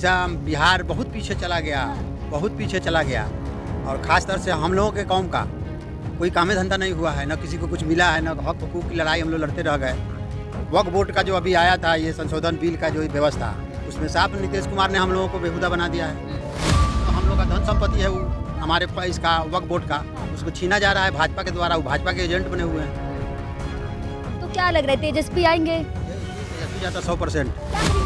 ऐसा बिहार बहुत पीछे चला गया, बहुत पीछे चला गया। और ख़ास तौर से हम लोगों के कौम का कोई काम धंधा नहीं हुआ है, न किसी को कुछ मिला है, न हक हकूक़ की लड़ाई हम लोग लड़ते रह गए। वक्फ बोर्ड का जो अभी आया था ये संशोधन बिल का जो व्यवस्था, उसमें साफ नीतीश कुमार ने हम लोगों को बेहुदा बना दिया है। तो हम लोग का धन संपत्ति है वो हमारे इसका वक्फ बोर्ड का, उसको छीना जा रहा है भाजपा के द्वारा। वो भाजपा के एजेंट बने हुए हैं। तो क्या लग रहा है तेजस्वी आएंगे? तेजस्वी जाता 100%।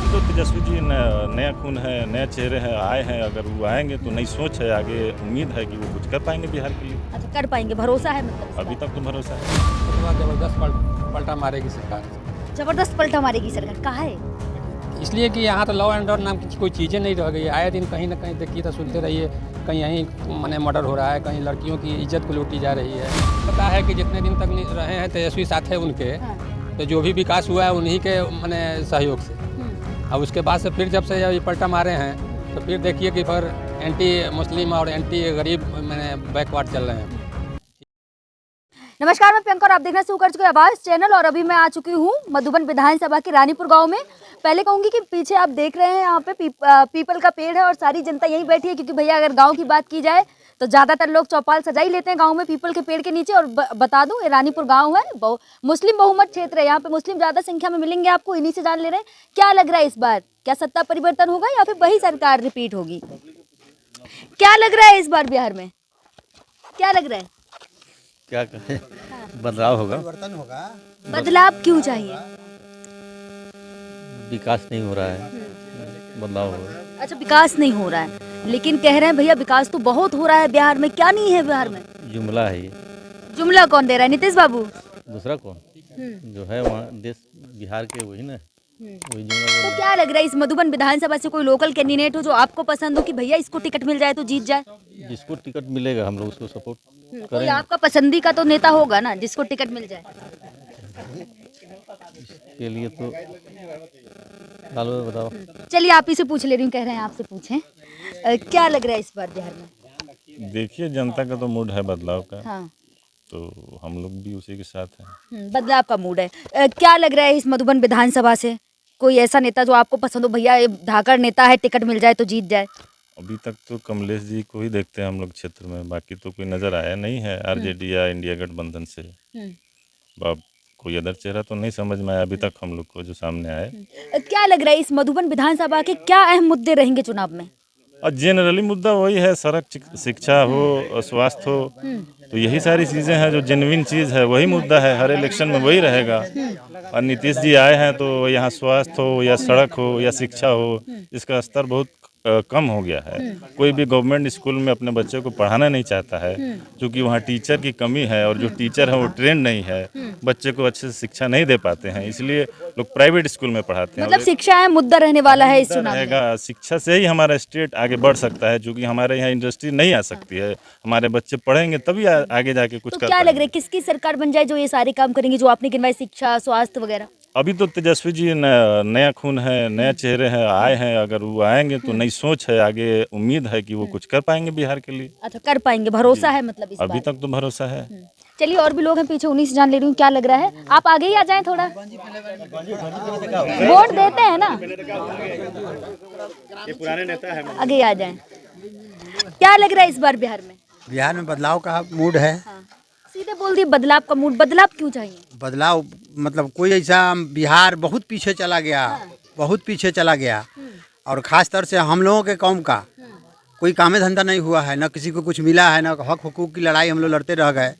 तो तेजस्वी जी नया खून है, नए चेहरे हैं, आए हैं। अगर वो आएंगे तो नई सोच है, आगे उम्मीद है कि वो कुछ कर पाएंगे बिहार के लिए। अच्छा, कर पाएंगे, भरोसा है मतलब? अभी तक तो भरोसा है। जबरदस्त पलटा मारेगी सरकार। जबरदस्त पलटा मारेगी सरकार, कहा है? इसलिए कि यहाँ तो लॉ एंड ऑर्डर नाम की कोई चीज़ें नहीं रह गई है। आए दिन कहीं ना कहीं देखिए तो सुनते रहिए, कहीं यहीं माने मर्डर हो रहा है, कहीं लड़कियों की इज्जत को लूटी जा रही है। पता है कि जितने दिन तक रहे हैं तेजस्वी साथ है उनके, तो जो भी विकास हुआ है उन्हीं के माने सहयोग से। अब उसके बाद से फिर जब से ये पलटा मारे हैं तो फिर देखिए कि फिर एंटी मुस्लिम और एंटी गरीब मैंने बैकवर्ड चल रहे हैं। नमस्कार, मैं प्रियंका और आप देखना शुरू कर चुके हैं आवाज़ चैनल। और अभी मैं आ चुकी हूँ मधुबन विधानसभा के रानीपुर गांव में। पहले कहूँगी कि पीछे आप देख रहे हैं यहाँ पे पीपल का पेड़ है और सारी जनता यहीं बैठी है, क्योंकि भैया अगर गांव की बात की जाए तो ज़्यादातर लोग चौपाल सजा ही लेते हैं गांव में पीपल के पेड़ के नीचे। और बता दूं ये रानीपुर गांव है, मुस्लिम बहुमत क्षेत्र है, यहाँ पे मुस्लिम ज़्यादा संख्या में मिलेंगे आपको। इन्हीं से जान ले रहे हैं क्या लग रहा है इस बार, क्या सत्ता परिवर्तन होगा या फिर वही सरकार रिपीट होगी? क्या लग रहा है इस बार बिहार में, क्या लग रहा है? क्या कहें, बदलाव होगा। परिवर्तन होगा। बदलाव क्यों चाहिए? विकास नहीं हो रहा है, बदलाव होगा। अच्छा, विकास नहीं हो रहा है, लेकिन कह रहे हैं भैया विकास तो बहुत हो रहा है बिहार में। क्या नहीं है बिहार में? जुमला है ये। जुमला कौन दे रहा है? नीतीश बाबू? दूसरा कौन जो है वहाँ देश बिहार के, वही ना, वही जुमला। तो क्या लग रहा है इस मधुबन विधानसभा से कोई लोकल कैंडिडेट हो जो आपको पसंद हो कि भैया इसको टिकट मिल जाए तो जीत जाए? जिसको टिकट मिलेगा हम लोग उसको सपोर्ट कोई करेंगे। आपका पसंदी का तो नेता होगा ना जिसको टिकट मिल जाए? के लिए तो लालो बताओ। चलिए आप ही से पूछ ले रही हूँ, कह रहे हैं आपसे पूछें। क्या लग रहा है इस बार बिहार में? देखिए, जनता का तो मूड है बदलाव का। हाँ, तो हम लोग भी उसी के साथ हैं। बदलाव का मूड है। क्या लग रहा है इस मधुबन विधानसभा से कोई ऐसा नेता जो आपको पसंद हो, भैया ये धाकड़ नेता है, टिकट मिल जाए तो जीत जाए? अभी तक तो कमलेश जी को ही देखते हैं हम लोग क्षेत्र में, बाकी तो कोई नज़र आया नहीं है आरजेडी या इंडिया गठबंधन से। अब कोई अदर चेहरा तो नहीं समझ में आया अभी तक हम लोग को जो सामने आए। क्या लग रहा है इस मधुबन विधानसभा के क्या अहम मुद्दे रहेंगे चुनाव में? और जनरली मुद्दा वही है, सड़क, शिक्षा हो, स्वास्थ्य हो, तो यही सारी चीज़ें हैं जो जेन्युइन चीज़ है, वही मुद्दा है। हर इलेक्शन में वही रहेगा। और नीतीश जी आए हैं तो यहाँ स्वास्थ्य हो या सड़क हो या शिक्षा हो, इसका स्तर बहुत कम हो गया है। कोई भी गवर्नमेंट स्कूल में अपने बच्चे को पढ़ाना नहीं चाहता है, क्योंकि वहाँ टीचर की कमी है और जो टीचर है वो ट्रेंड नहीं है, बच्चे को अच्छे से शिक्षा नहीं दे पाते हैं, इसलिए लोग प्राइवेट स्कूल में पढ़ाते हैं। मतलब शिक्षा है मुद्दा रहने वाला है इस चुनाव में? रहेगा, शिक्षा से ही हमारा स्टेट आगे बढ़ सकता है, क्योंकि हमारे यहाँ इंडस्ट्री नहीं आ सकती है। हमारे बच्चे पढ़ेंगे तभी आगे जाके कुछ तो कर क्या लग पाएंगे। रहा है किसकी सरकार बन जाए जो ये सारे काम करेंगे जो आपने गिनवाए, शिक्षा, स्वास्थ्य वगैरह? अभी तो तेजस्वी जी नया खून है, नए चेहरे हैं, आए हैं। अगर वो आएंगे तो नई सोच है, आगे उम्मीद है कि वो कुछ कर पाएंगे बिहार के लिए। अच्छा, कर पाएंगे, भरोसा है मतलब इस अभी बार? तक तो भरोसा है। चलिए और भी लोग हैं पीछे, उन्हीं से जान ले रही हूँ क्या लग रहा है। आप आगे ही आ जाएं थोड़ा, वोट देते हैं ना, ये पुराने नेता है। आगे ही आ जाएं। क्या लग रहा है इस बार बिहार में? बिहार में बदलाव का मूड है। हाँ, सीधे बोल दिए बदलाव का मूड। बदलाव क्यों चाहिए? बदलाव मतलब कोई ऐसा बिहार बहुत पीछे चला गया, बहुत पीछे चला गया। और ख़ास तौर से हम लोगों के कौम का कोई काम धंधा नहीं हुआ है, न किसी को कुछ मिला है, न हक हकूक़ की लड़ाई हम लोग लड़ते रह गए।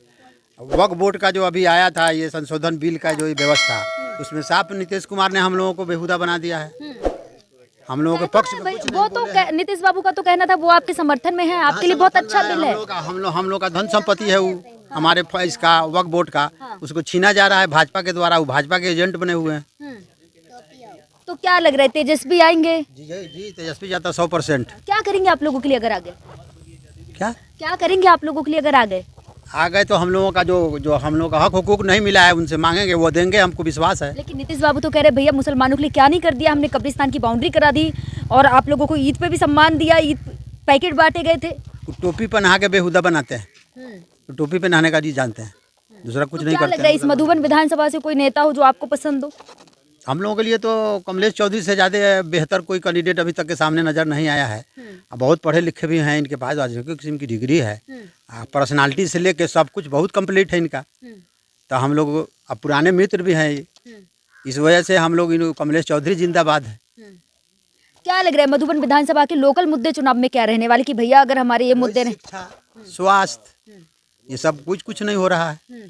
वक्फ बोर्ड का जो अभी आया था ये संशोधन बिल का जो व्यवस्था, उसमें साफ नीतीश कुमार ने हम लोगों को बेहुदा बना दिया है। हम लोगों के पक्ष में कुछ वो तो नीतीश बाबू का तो कहना था वो आपके समर्थन में है, आपके लिए बहुत अच्छा बिल है। हम लोग का धन संपत्ति है वो हमारे इसका वक्फ बोर्ड का, उसको छीना जा रहा है भाजपा के द्वारा। वो भाजपा के एजेंट बने हुए हैं। तो क्या लग रहा है तेजस्वी आएंगे? जी तेजस्वी जाता 100%। क्या करेंगे आप लोगों के लिए अगर आ गए? क्या करेंगे आप लोगों के लिए अगर आ गए? आ गए तो हम लोगों का जो हम लोगों का हक हुकूक नहीं मिला है उनसे मांगेंगे, वो देंगे, हमको विश्वास है। लेकिन नीतीश बाबू तो कह रहे भैया मुसलमानों के लिए क्या नहीं कर दिया हमने, कब्रिस्तान की बाउंड्री करा दी और आप लोगों को ईद पे भी सम्मान दिया, ईद पैकेट बांटे गए थे। टोपी पहना के बेहुदा बनाते हैं, तो टोपी पहनाने का जी जानते हैं, दूसरा कुछ नहीं क्या लग करते रहा है इस मधुबन विधानसभा से कोई नेता हो जो आपको पसंद हो? हम लोगों के लिए तो कमलेश चौधरी से ज़्यादा बेहतर कोई कैंडिडेट अभी तक के सामने नज़र नहीं आया है। बहुत पढ़े लिखे भी हैं इनके पास, राजनीतिक किस्म की डिग्री है, पर्सनालिटी से लेके सब कुछ बहुत कंप्लीट है इनका। तो हम लोग अब पुराने मित्र भी हैं ये, इस वजह से हम लोग इन कमलेश चौधरी जिंदाबाद है। क्या लग रहा है मधुबन विधानसभा के लोकल मुद्दे चुनाव में क्या रहने वाले कि भैया अगर हमारे ये मुद्दे रहे? शिक्षा, स्वास्थ्य, ये सब कुछ नहीं हो रहा है।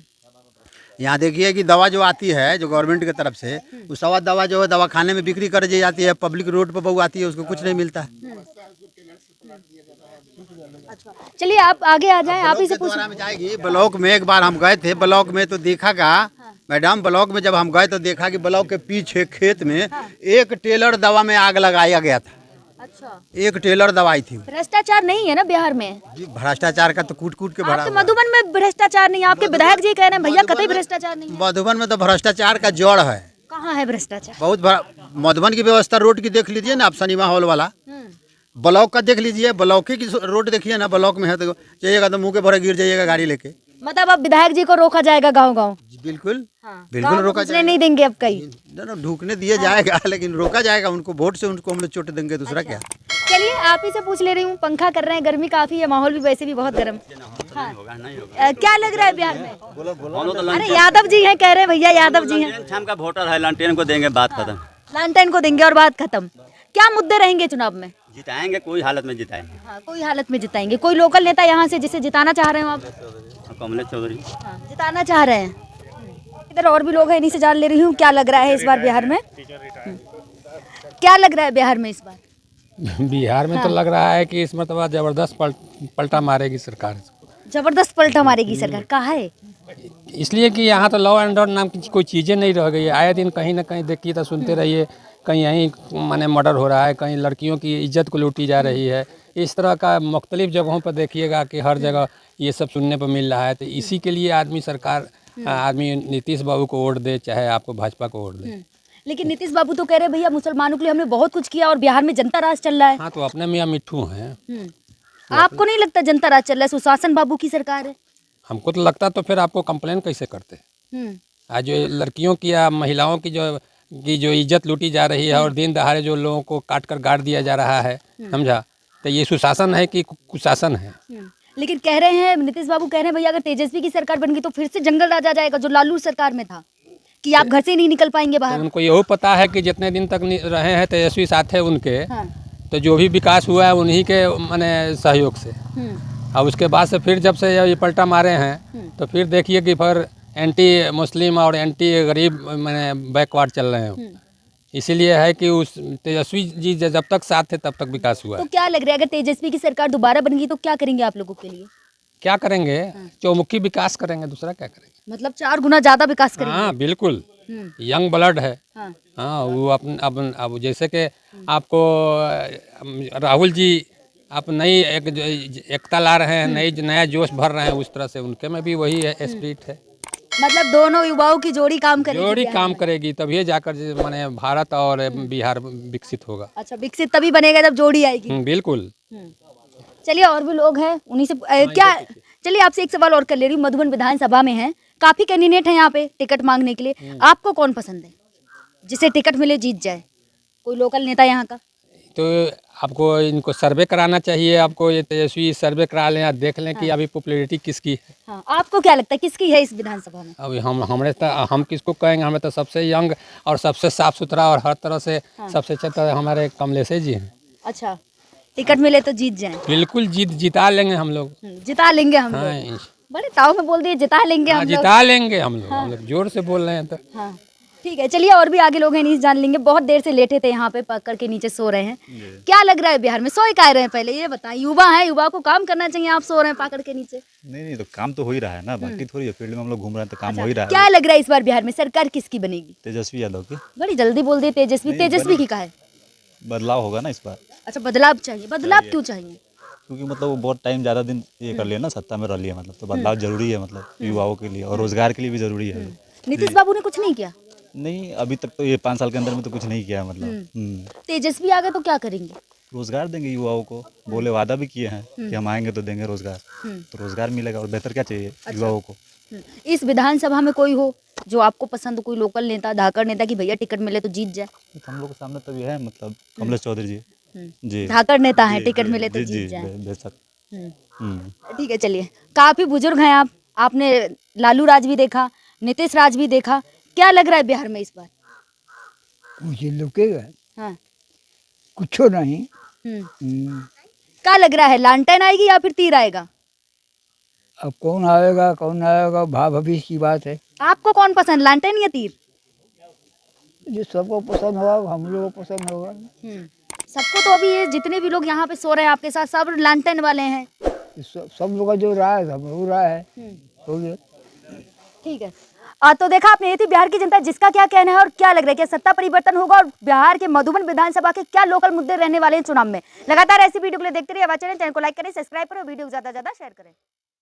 यहाँ देखिए कि दवा जो आती है जो गवर्नमेंट की तरफ से, वो सवा दवा जो है दवाखाने में बिक्री कर दी जाती है, पब्लिक रोड पर बहु आती है, उसको कुछ नहीं मिलता है। चलिए आप आगे आ जाएं, आप ही से पूछ। द्वारा में जाएगी ब्लॉक में, एक बार हम गए थे ब्लॉक में तो देखा का मैडम, ब्लॉक में जब हम गए तो देखा कि ब्लॉक के पीछे खेत में एक टेलर दवा में आग लगाया गया था। अच्छा, एक टेलर दवाई थी। भ्रष्टाचार नहीं है ना बिहार में? जी, भ्रष्टाचार का तो कूट कूट के भरा आपके हुआ है। मधुबन में भ्रष्टाचार नहीं है, आपके विधायक जी कह रहे हैं भैया कतई भ्रष्टाचार नहीं है। मधुबन में तो भ्रष्टाचार का जड़ है। कहाँ है भ्रष्टाचार? बहुत मधुबन की व्यवस्था रोड की देख लीजिए ना आप, सिनेमा हॉल वाला ब्लॉक का देख लीजिए, ब्लॉक की रोड देखिए ना, ब्लॉक में है तो जाइएगा तो मुंह के भरे गिर जाइएगा गाड़ी लेके। मतलब अब विधायक जी को रोका जाएगा गांव-गांव? बिल्कुल हाँ, बिल्कुल रोका जाएगा, नहीं देंगे अब कहीं। ढूकने दिए जाएगा लेकिन रोका जाएगा उनको, वोट से उनको हम लोग चोट देंगे, दूसरा क्या। चलिए आप ही से पूछ ले रही हूँ, पंखा कर रहे हैं, गर्मी काफी है, माहौल भी वैसे भी बहुत गर्म। हाँ। क्या लग रहा है बिहार में? अरे यादव जी हैं कह रहे हैं, भैया यादव जी हैं। शाम का वोटर है, लालटेन को देंगे, बात खत्म। लालटेन को देंगे और बात खत्म। क्या मुद्दे रहेंगे चुनाव में? जिताएंगे, कोई हालत में जिताएंगे। हाँ, कोई हालत में जिताएंगे। कोई लोकल नेता यहाँ से जिसे जिताना चाह रहे हो आप? कमलेश चौधरी। हाँ, जिताना चाह रहे हैं। इधर और भी लोग हैं, इन्हीं से जान ले रही हूँ क्या लग रहा है इस बार बिहार में। क्या लग रहा है बिहार में इस बार? बिहार में तो लग रहा है कि इस मरतबा जबरदस्त पलटा मारेगी सरकार। जबरदस्त पलटा मारेगी सरकार। कहाँ है? इसलिए कि यहाँ तो लॉ एंड ऑर्डर नाम की कोई चीज़ें नहीं रह गई है। आए दिन कहीं ना कहीं देखिए तो सुनते रहिए, कहीं यहीं माने मर्डर हो रहा है, कहीं लड़कियों की इज्जत को लूटी जा रही है। इस तरह का मुख्तलिफ जगहों पर देखिएगा कि हर जगह ये सब सुनने पर मिल रहा है। तो इसी के लिए आदमी नीतीश बाबू को वोट दे, चाहे आपको भाजपा को वोट दे। लेकिन नीतीश बाबू तो कह रहे भैया मुसलमानों के लिए हमने बहुत कुछ किया और बिहार में जनता राज चल रहा है। हाँ, तो अपने मियाँ मिट्ठू हैं। आपको नहीं लगता जनता राज चल रहा है? सुशासन बाबू की सरकार है। हमको तो लगता, तो फिर आपको कंप्लेन कैसे करते? आज जो लड़कियों की या महिलाओं की जो इज्जत लूटी जा रही है और दिन दहाड़े जो लोगों को काट कर गाड़ दिया जा रहा है, समझा, तो ये सुशासन है कि कुशासन है? लेकिन कह रहे हैं नीतीश बाबू कह रहे हैं भैया अगर तेजस्वी की सरकार बन गई तो फिर से जंगल राज आ जाएगा जो लालू सरकार में था, कि आप घर से नहीं निकल पाएंगे बाहर। तो उनको यही पता है कि जितने दिन तक रहे हैं तेजस्वी साथ है उनके, हाँ। तो जो भी विकास हुआ है उन्हीं के माने सहयोग से। और उसके बाद से फिर जब से ये पलटा मारे हैं तो फिर देखिए कि फिर एंटी मुस्लिम और एंटी गरीब माने बैकवर्ड चल रहे हैं। इसीलिए है कि उस तेजस्वी जी जब तक साथ थे तब तक विकास हुआ तो है। क्या लग रहा है अगर तेजस्वी की सरकार दोबारा बन गई तो क्या करेंगे आप लोगों के लिए? क्या करेंगे? चौमुखी विकास करेंगे, दूसरा क्या करेंगे? मतलब 4 गुना ज्यादा विकास करेंगे। हाँ बिल्कुल, यंग ब्लड है। हाँ। हाँ, वो अब जैसे कि आपको राहुल जी आप नई एकता ला रहे हैं, नया जोश भर रहे हैं, उस तरह से उनके में भी वही स्पिरिट है। मतलब दोनों युवाओं की जोड़ी काम करेगी। जोड़ी बिहार काम में। करेगी तभी जाकर माने भारत और बिहार विकसित होगा। अच्छा, विकसित तभी बनेगा जब जोड़ी आएगी। बिल्कुल। चलिए और भी लोग हैं, उन्हीं से क्या। चलिए आपसे एक सवाल और कर ले रही हूँ। मधुबन विधानसभा में है, काफी कैंडिडेट हैं यहाँ पे टिकट मांगने के लिए। आपको कौन पसंद है जिसे टिकट मिले जीत जाए? कोई लोकल नेता यहाँ का? तो आपको इनको सर्वे कराना चाहिए। आपको ये तेजस्वी सर्वे करा लें, देख लें कि अभी पॉपुलैरिटी किसकी है। हाँ, आपको क्या लगता है किसकी है इस विधानसभा में? अभी हम किसको कहेंगे? हमें तो सबसे यंग और सबसे साफ सुथरा और हर तरह से सबसे अच्छा तो हमारे कमलेश जी हैं। अच्छा, टिकट मिले तो जीत जाए? बिल्कुल जिता लेंगे हम लोग। जिता लेंगे हम लोग। हाँ, बड़े ताव में बोल दिए जिता लेंगे हम लोग। जिता लेंगे हम लोग जोर से बोल रहे हैं तो। हाँ ठीक है, चलिए और भी आगे लोग हैं, नहीं जान लेंगे। बहुत देर से लेटे थे यहाँ पे, पकड़ के नीचे सो रहे हैं। क्या लग रहा है बिहार में? सोए कह रहे हैं पहले ये बताएं। युवा है, युवा को काम करना चाहिए, आप सो रहे हैं पकड़ के नीचे। नहीं तो काम तो हो ही रहा है ना, बाकी थोड़ी है, फील्ड में हम लोग घूम रहे हैं तो काम हो ही रहा है। क्या लग रहा है इस बार बिहार में सरकार किसकी बनेगी? तेजस्वी यादव की बड़ी जल्दी बोल दिए तेजस्वी। तेजस्वी की कहा है? बदलाव होगा ना इस बार। अच्छा, बदलाव चाहिए। बदलाव क्यों चाहिए? क्योंकि मतलब वो बहुत टाइम ज़्यादा दिन ये कर लिया ना, सत्ता में रह लिया, मतलब तो बदलाव जरूरी है, मतलब युवाओं के लिए और रोजगार के लिए भी जरूरी है। नीतीश बाबू ने कुछ नहीं किया? नहीं, अभी तक तो ये 5 साल के अंदर में तो कुछ नहीं किया, मतलब तेजस्वी आ गए तो क्या करेंगे? रोजगार देंगे युवाओं को, बोले वादा भी किए हैं कि हम आएंगे तो देंगे रोजगार, तो रोजगार मिलेगा और बेहतर क्या चाहिए युवाओं को। इस विधानसभा में कोई हो जो आपको पसंद, कोई लोकल नेता, धाकड़ नेता कि भैया टिकट मिले तो जीत जाए? हम लोग के सामने तभी है मतलब कमलेश चौधरी जी जी धाकड़ नेता है, जी, टिकट जी, मिले तो जी, जीत जी, जाए। बेशक। ठीक है, चलिए। काफी बुजुर्ग हैं आप, आपने लालू राज भी देखा, नीतीश राज भी देखा, क्या लग रहा है बिहार में इस बार? मुझे लुकेगा हाँ। कुछ नहीं। क्या लग रहा है, लालटेन आएगी या फिर तीर आएगा? अब कौन आएगा कौन आएगा भविष्य की बात है। आपको कौन पसंद, लालटेन या तीर? जो सबको पसंद होगा हम लोगों को पसंद होगा। सबको तो अभी ये जितने भी लोग यहाँ पे सो रहे हैं आपके साथ सब लालटेन वाले हैं। सब लोग का जो राय है सब हो रहा है हो गया। ठीक है। तो देखा आपने, ये थी बिहार की जनता, जिसका क्या कहना है और क्या लग रहा है कि सत्ता परिवर्तन होगा और बिहार के मधुबन विधानसभा के क्या लोकल मुद्दे रहने वाले हैं चुनाव में। लगातार ऐसी वीडियो के लिए देखते रहिए हमारे चैनल को लाइक करें, सब्सक्राइब करें और वीडियो को ज्यादा से ज्यादा शेयर करें।